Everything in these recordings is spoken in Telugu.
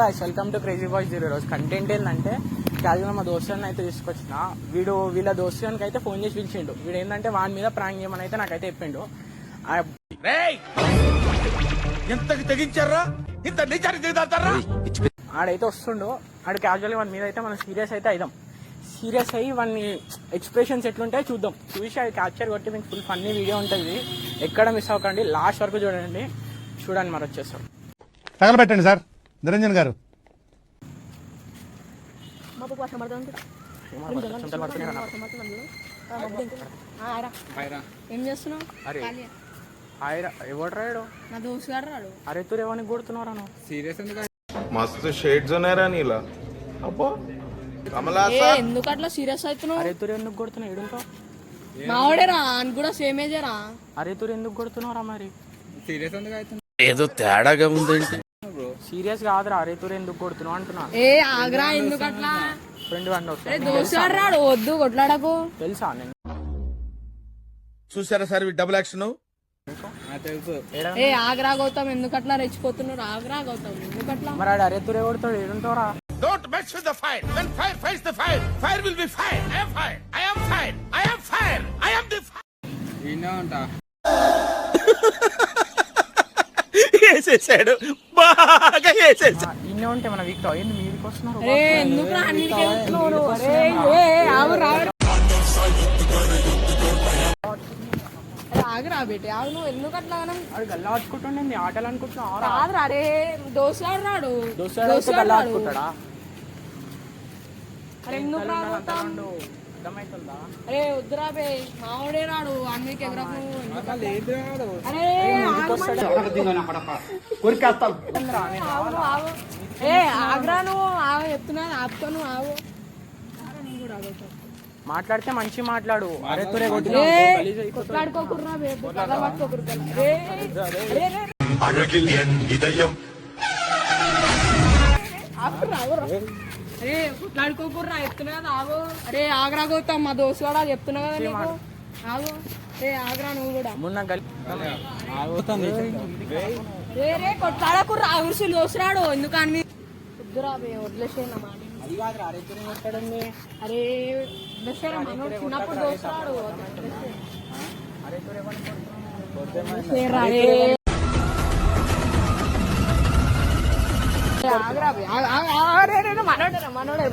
Guys, welcome to crazy boys 0. రోజు కంటెంట్ ఏంటంటే క్యాజువల్ మా దోస్తుని అయితే తీసుకొచ్చిన. వీళ్ళ దోస్తునికి అయితే ఫోన్ చేసి పిలిచిండు. వీడు ఏంటంటే వాడి మీద ప్రాంక్ చేయమని అయితే నాకైతే చెప్పిండు. ఆడైతే వస్తుండో ఆడు క్యాజువల్ వాడి మీద అయితే మనం సీరియస్ అయితే అయిదాం. సీరియస్ అయ్యి వాడిని ఎక్స్ప్రెషన్స్ ఎట్లుంటాయో చూద్దాం. చూసి అది క్యాప్చర్ కొట్టి మీకు ఫుల్ ఫన్నీ వీడియో ఉంటుంది. ఎక్కడ మిస్ అవ్వకండి, లాస్ట్ వరకు చూడండి. మరి వచ్చేస్తాం. తగలబెట్టండి సార్ నిరంజన్ గారు. ఏం చేస్తున్నావు? ఎవడు రాడు? నా దోస్తు గారు రాడు. అరే తూరు ఎవరిని కొడుతున్నారా? సీరియస్ మస్తు షేడ్స్ ఉన్నారా నీలా? అబ్బో ఎందుకు అట్లా సీరియస్ అవుతున్నావు? అరే తూరు ఎందుకు కొడుతున్నావు? ఎడుంటావు? మావాడేరా అని కూడా సేమ్ ఏజేరా. అరే తూరు ఎందుకు కొడుతున్నారా? మరి సీరియస్ ఎందుకు అవుతుంది? ఏదో తేడాగా ఉందేంటి? సీరియస్ కాదురా. అరే తూరు ఎందుకు కొడుతున్నావు అంటున్నా. ఏ ఆగ్రా ఎందుకు అట్లా? ఫ్రెండ్ వాడిని వస్తాను. దోస్తు గారు రాడు, వద్దు కొట్లాడకు. తెలుసా నేను? చూసారా సార్ డబుల్ యాక్షన్? తెలుసు. ఏ ఆగ్రా గౌతమ్ ఎందుకు అట్లా రెచ్చిపోతున్నారు? ఆగ్రా గౌతమ్ ఎందుకు అట్లా? మరి ఆడు అరే తూరు కొడతాడు. ఏడుంటావురా? Don't mess with the fire. When fire fights the fire, fire will be fire. I am fire. I am fire. I am fire. I am the fire. ఈయన ఉంటా వేసేసాడు, బాగా వేసేసాడు. ఇన్నే ఉంటే మన వీక్ ఏంది మీదికి వస్తున్నారు? అరే ఎందుకు అన్నిటికీ వెళ్తున్నారు? అరే ఆగు రాడు. ఆగురా బేటే ఆగు. నువ్వు ఎందుకు అట్లా ఆడు గల్లా పట్టుకుంటుండే ఆటలు అనుకుంటున్నావు? కాదురా. అరే దోస్తు గారు రాడు. గల్లా పట్టుకుంటాడా? అరే ఎందుకు రాబోతాం? అర్థమవుతుందా? అరే వద్దురా బే, మావాడే రాడు. అన్నికి ఎగరకు. లేదు రాడు. అరే ఆగు. ఏ ఆగ్రా నువ్వు ఆగు చెప్తున్నా. ఆపుకో నువ్వు ఆగు. నేను కూడా ఆగుతాను. మాట్లాడితే మంచి మాట్లాడు. అరే తురే కొట్లాడుకోకుర్రా బే, పట్టుకోకుర్రా. అరే కొట్లాడుకోకుర్రా చెప్తున్నా కదా ఆగు. అరే ఆగ్రా గౌతమ్ మా దోస్తు కూడా చెప్తున్నా కదా నీకు. ఆగు. రే ఆగ్రా నువ్వు కూడా. రే కొట్లాడకుర్రా. ఆగుర్సులు దోసురాడు ఎందుకు అని వద్దురా బే, వదిలేసేనా మాట. అరే వదిలేసారా మనం చిన్నప్పుడు దోసురాడు. మనోడే.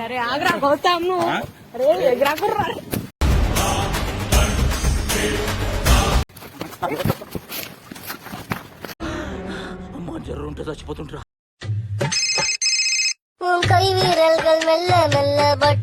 అరే ఆగ్రా గౌతమ్ నువ్వు. అరే ఎగరాకుర్రా. అమ్మా జర్రు ఉంటే చచ్చిపోతుంటరా. कई विरल गल मेल्ले मेल्ले बट